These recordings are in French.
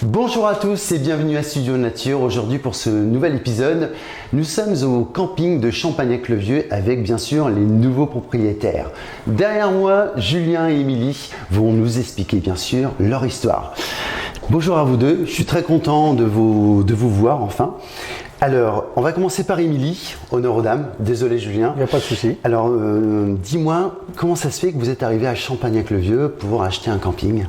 Bonjour à tous et bienvenue à Studio Nature. Aujourd'hui pour ce nouvel épisode, nous sommes au camping de Champagnac-le-Vieux avec bien sûr les nouveaux propriétaires. Derrière moi, Julien et Émilie vont nous expliquer bien sûr leur histoire. Bonjour à vous deux, je suis très content de vous voir enfin. Alors, on va commencer par Émilie, honneur aux dames. Désolé Julien. Il n'y a pas de souci. Alors, dis-moi, comment ça se fait que vous êtes arrivé à Champagnac-le-Vieux pour acheter un camping ?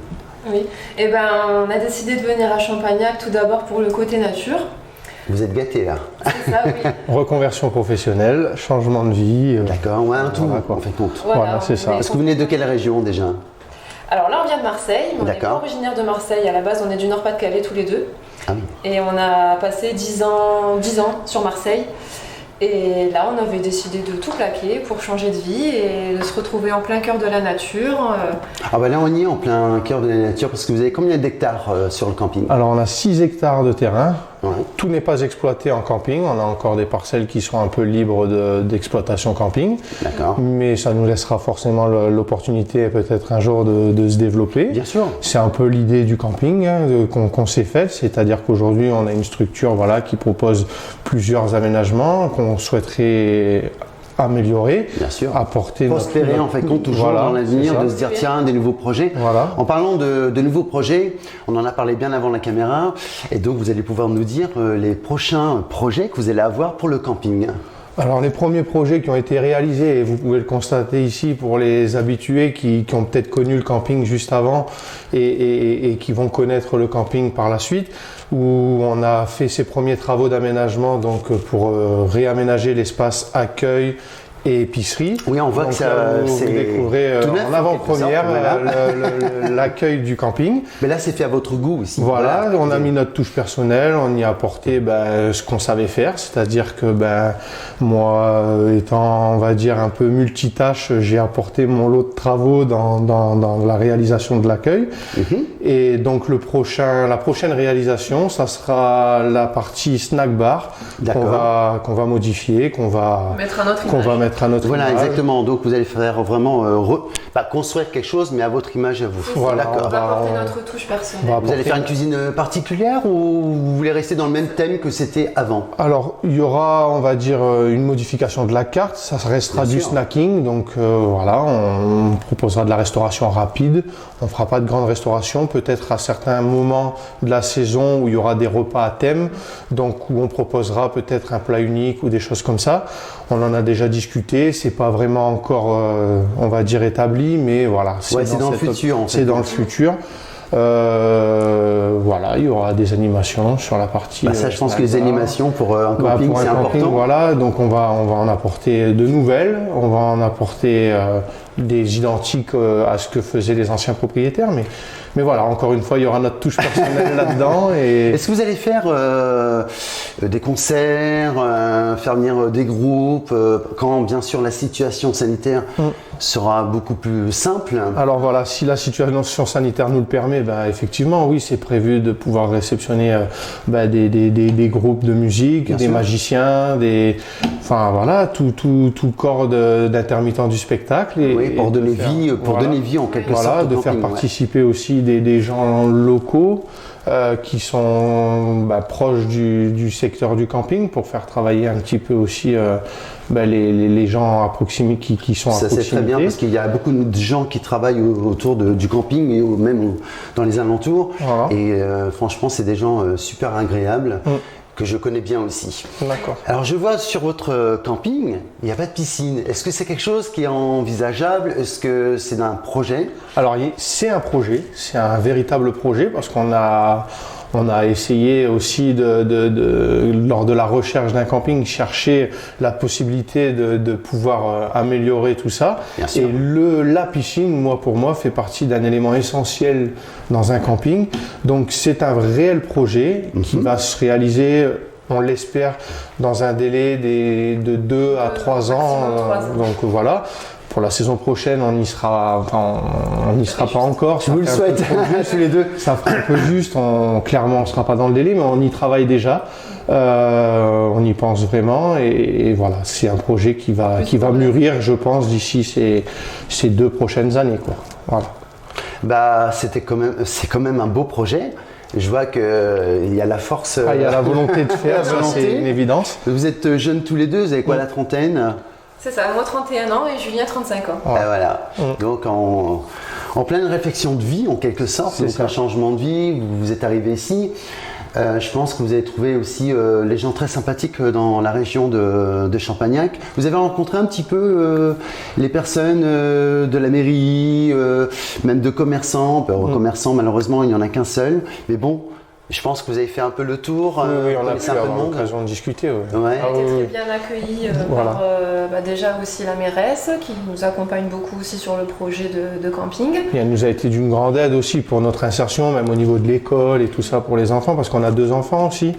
Oui, et on a décidé de venir à Champagnac tout d'abord pour le côté nature. Vous êtes gâtés là. C'est ça, oui. Reconversion professionnelle, changement de vie. D'accord, ouais, un tout, voilà, en fait compte. Voilà, c'est ça. Est-ce que vous venez de quelle région déjà ? Alors là, on vient de Marseille, mais on n'est pas D'accord. originaire de Marseille. À la base, on est du Nord-Pas-de-Calais tous les deux. Ah oui. Et on a passé 10 ans sur Marseille. Et là, on avait décidé de tout plaquer pour changer de vie et de se retrouver en plein cœur de la nature. Ah bah là, on y est en plein cœur de la nature parce que vous avez combien d'hectares sur le camping ? Alors on a 6 hectares de terrain. Ouais. Tout n'est pas exploité en camping. On a encore des parcelles qui sont un peu libres d'exploitation camping. D'accord. Mais ça nous laissera forcément l'opportunité peut-être un jour de se développer. Bien sûr. C'est un peu l'idée du camping qu'on s'est faite. C'est-à-dire qu'aujourd'hui, on a une structure qui propose plusieurs aménagements qu'on souhaiterait améliorer, Bien sûr. apporter Prospérer en fait compte toujours Voilà, dans l'avenir, c'est ça. de se dire tiens, des nouveaux projets. Voilà. En parlant de nouveaux projets, on en a parlé bien avant la caméra et donc vous allez pouvoir nous dire les prochains projets que vous allez avoir pour le camping. Alors les premiers projets qui ont été réalisés, et vous pouvez le constater ici pour les habitués qui ont peut-être connu le camping juste avant et qui vont connaître le camping par la suite, où on a fait ces premiers travaux d'aménagement donc pour réaménager l'espace accueil et épicerie. Oui, on voit donc, que ça, vous c'est découvrez tout neuf, en en avant-première quelque sorte, l'accueil du camping. Mais là, c'est fait à votre goût aussi. Voilà, on a mis notre touche personnelle, on y a apporté ce qu'on savait faire, c'est-à-dire que moi, étant, on va dire, un peu multitâche, j'ai apporté mon lot de travaux dans la réalisation de l'accueil. Et donc la prochaine réalisation, ça sera la partie snack bar qu'on va modifier, qu'on va mettre à notre Voilà, image. exactement. Donc vous allez faire vraiment construire quelque chose, mais à votre image à vous. Voilà, D'accord. On va apporter notre touche personnelle. Vous allez faire une cuisine particulière ou vous voulez rester dans le même thème que c'était avant ? Alors, il y aura, on va dire, une modification de la carte. Ça restera Bien du sûr. snacking. Donc, on proposera de la restauration rapide. On fera pas de grande restauration. Peut-être à certains moments de la saison où il y aura des repas à thème. Donc, où on proposera peut-être un plat unique ou des choses comme ça. On en a déjà discuté. C'est pas vraiment encore, on va dire, établi. Mais voilà. C'est dans le futur. En fait. C'est dans le futur. Voilà, il y aura des animations sur la partie. Ça, je pense que les animations pour un camping, pour un c'est camping, important. voilà, donc on va en apporter de nouvelles, on va en apporter des identiques à ce que faisaient les anciens propriétaires, mais voilà, encore une fois, il y aura notre touche personnelle là-dedans. Est-ce que vous allez faire des concerts, faire venir des groupes, quand bien sûr la situation sanitaire sera beaucoup plus simple ? Alors voilà, si la situation sanitaire nous le permet, effectivement, oui, c'est prévu de pouvoir réceptionner des groupes de musique, Bien des sûr. magiciens, tout corps d'intermittents du spectacle. Pour donner vie en quelque sorte. Voilà, au de camping, faire participer aussi des gens locaux qui sont proches du secteur du camping pour faire travailler un petit peu aussi les gens à proximité qui sont à Ça, proximité. c'est très bien parce qu'il y a beaucoup de gens qui travaillent autour du camping et même dans les alentours. Voilà. Et franchement, c'est des gens super agréables que je connais bien aussi. D'accord. Alors, je vois sur votre camping, il n'y a pas de piscine. Est-ce que c'est quelque chose qui est envisageable ? Est-ce que c'est un projet ? Alors, c'est un projet, c'est un véritable projet parce qu'on a essayé aussi lors de la recherche d'un camping, chercher la possibilité de pouvoir améliorer tout ça. Bien sûr. Et la piscine, pour moi, fait partie d'un élément essentiel dans un camping. Donc, c'est un réel projet qui va se réaliser, on l'espère, dans un délai de 2 à 3 ans. Maximum 3 ans. Donc, voilà. Pour la saison prochaine, on n'y sera pas encore. Je vous le souhaite, tous les deux. Ça fera un peu juste. Clairement, on ne sera pas dans le délai, mais on y travaille déjà. On y pense vraiment. Et voilà, c'est un projet qui va mûrir, je pense, d'ici ces 2 prochaines années, quoi. Voilà. C'est quand même un beau projet. Je vois qu'il y a la force. Il y a la volonté de faire, La ça volonté. c'est une évidence. Vous êtes jeunes tous les deux, vous avez quoi, la trentaine? C'est ça, moi 31 ans et Julien 35 ans. Ouais. Ah, voilà. Donc en pleine réflexion de vie, en quelque sorte, C'est donc ça. un changement de vie, vous êtes arrivé ici. Je pense que vous avez trouvé aussi les gens très sympathiques dans la région de Champagnac. Vous avez rencontré un petit peu les personnes de la mairie, même de commerçants. Commerçants, malheureusement, il n'y en a qu'un seul. Mais bon, je pense que vous avez fait un peu le tour. Oui, on a connaissez pu un peu le avoir monde. l'occasion de discuter. Ouais. Ouais. On a été oui, très oui. bien accueillis Voilà. par déjà aussi la mairesse qui nous accompagne beaucoup aussi sur le projet de camping. Et elle nous a été d'une grande aide aussi pour notre insertion, même au niveau de l'école et tout ça pour les enfants, parce qu'on a 2 enfants aussi,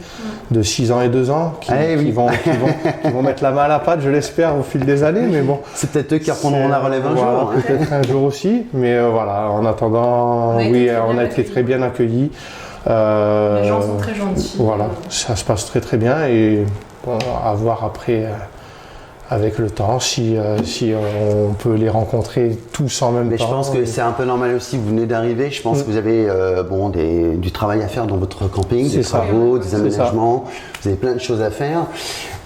de 6 ans et 2 ans, qui oui. vont mettre la main à la pâte, je l'espère, au fil des années. Mais bon, C'est peut-être eux qui reprendront la relève un Voilà, jour. hein. peut-être un jour aussi. Mais voilà, en attendant, On a été oui, très on bien a été accueillis. très bien accueillis. Les gens sont très gentils. Voilà, ça se passe très très bien et bon, à voir après avec le temps si on peut les rencontrer tous en même Mais temps. je pense que c'est un peu normal aussi, vous venez d'arriver, je pense que vous avez du travail à faire dans votre camping, C'est des ça. travaux, des C'est aménagements, vous avez plein de choses à faire.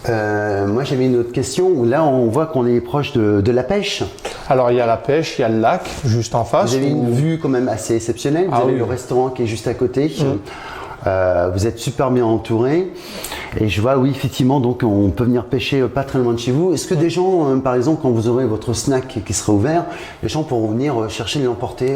Moi j'avais une autre question, où là on voit qu'on est proche de la pêche. Alors il y a la pêche, il y a le lac juste en face. Vous avez une où- vue quand même assez exceptionnelle, vous Ah avez oui. le restaurant qui est juste à côté. Vous êtes super bien entouré et je vois oui effectivement donc on peut venir pêcher pas très loin de chez vous. Est-ce que des gens par exemple quand vous aurez votre snack qui sera ouvert, les gens pourront venir chercher et l'emporter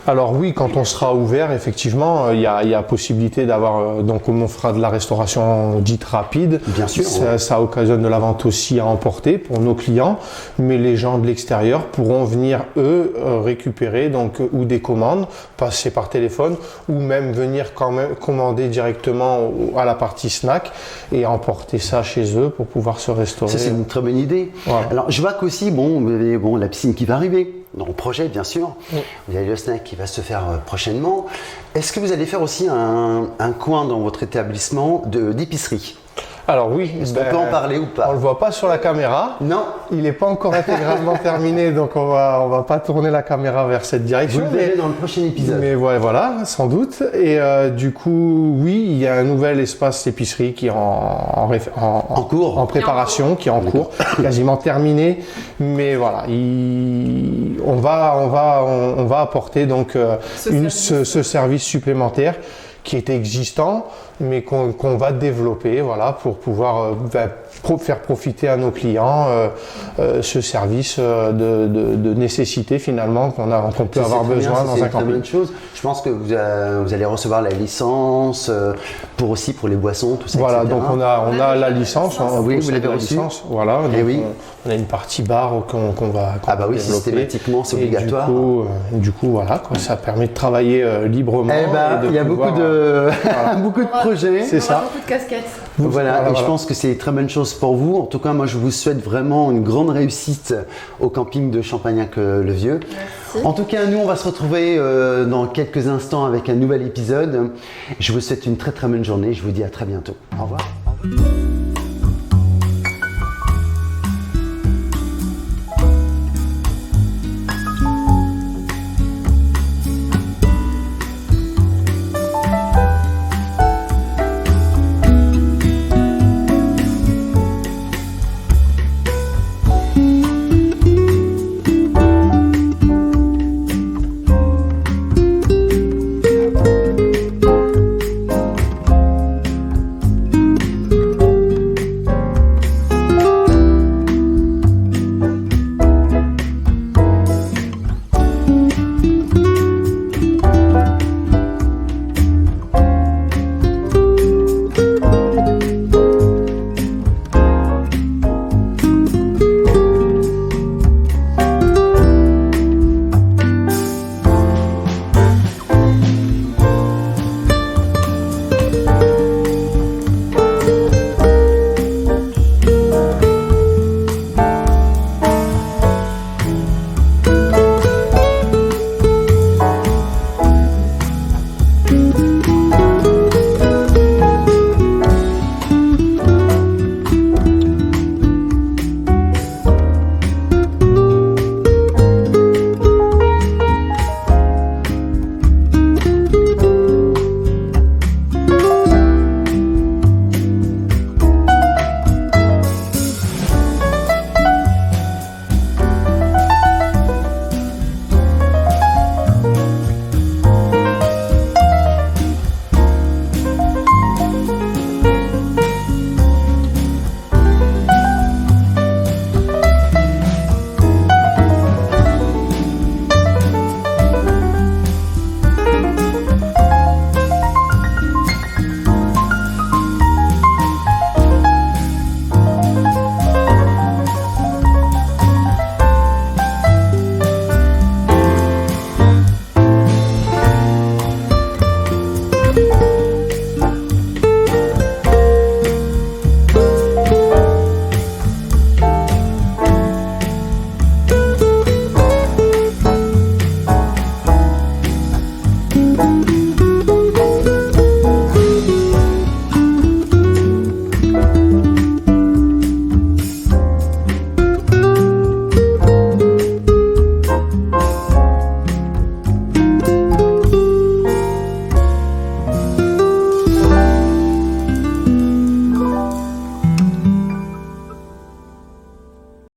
Alors oui, quand on sera ouvert, effectivement, il y a possibilité d'avoir, donc comme on fera de la restauration dite rapide, Bien sûr, ça, ouais. ça occasionne de la vente aussi à emporter pour nos clients, mais les gens de l'extérieur pourront venir, eux, récupérer donc ou des commandes, passer par téléphone, ou même venir quand même commander directement à la partie snack et emporter ça chez eux pour pouvoir se restaurer. Ça c'est une très bonne idée. Voilà. Alors je vois qu'aussi vous avez la piscine qui va arriver. Dans le projet, bien sûr. Vous avez le snack qui va se faire prochainement. Est-ce que vous allez faire aussi un coin dans votre établissement d'épicerie? Alors oui, Est-ce qu'on peut en parler ou on pas? le voit pas sur la caméra. Non. Il n'est pas encore intégralement terminé, donc on va pas tourner la caméra vers cette Vous direction. le verrez dans le prochain épisode. Mais ouais, voilà, sans doute. Et du coup, oui, il y a un nouvel espace épicerie qui est en cours. en préparation, qui est en cours, quasiment terminé. Mais voilà, on va apporter donc ce service supplémentaire qui était existant, mais qu'on va développer, voilà, pour pouvoir faire profiter à nos clients ce service de nécessité finalement qu'on peut Ça, avoir c'est très bien, besoin ça, dans c'est un une très camping. bonne chose. Je pense que vous allez recevoir la licence pour les boissons, tout ça. Voilà, etc. donc on a la licence. Oui, vous possède l'avez la reçue. licence, voilà. Eh Donc oui. on a une partie bar qu'on va Ah bah oui, développer. systématiquement, c'est Et obligatoire. Du coup, voilà, quoi, ça permet de travailler librement. Eh ben, et de il y a pouvoir, beaucoup de beaucoup de projets. C'est On aura ça. beaucoup de casquettes. Voilà, et je pense que c'est une très bonne chose pour vous. En tout cas, moi, je vous souhaite vraiment une grande réussite au camping de Champagnac-le-Vieux. Merci. En tout cas, nous, on va se retrouver dans quelques instants avec un nouvel épisode. Je vous souhaite une très très bonne journée. Je vous dis à très bientôt. Au revoir.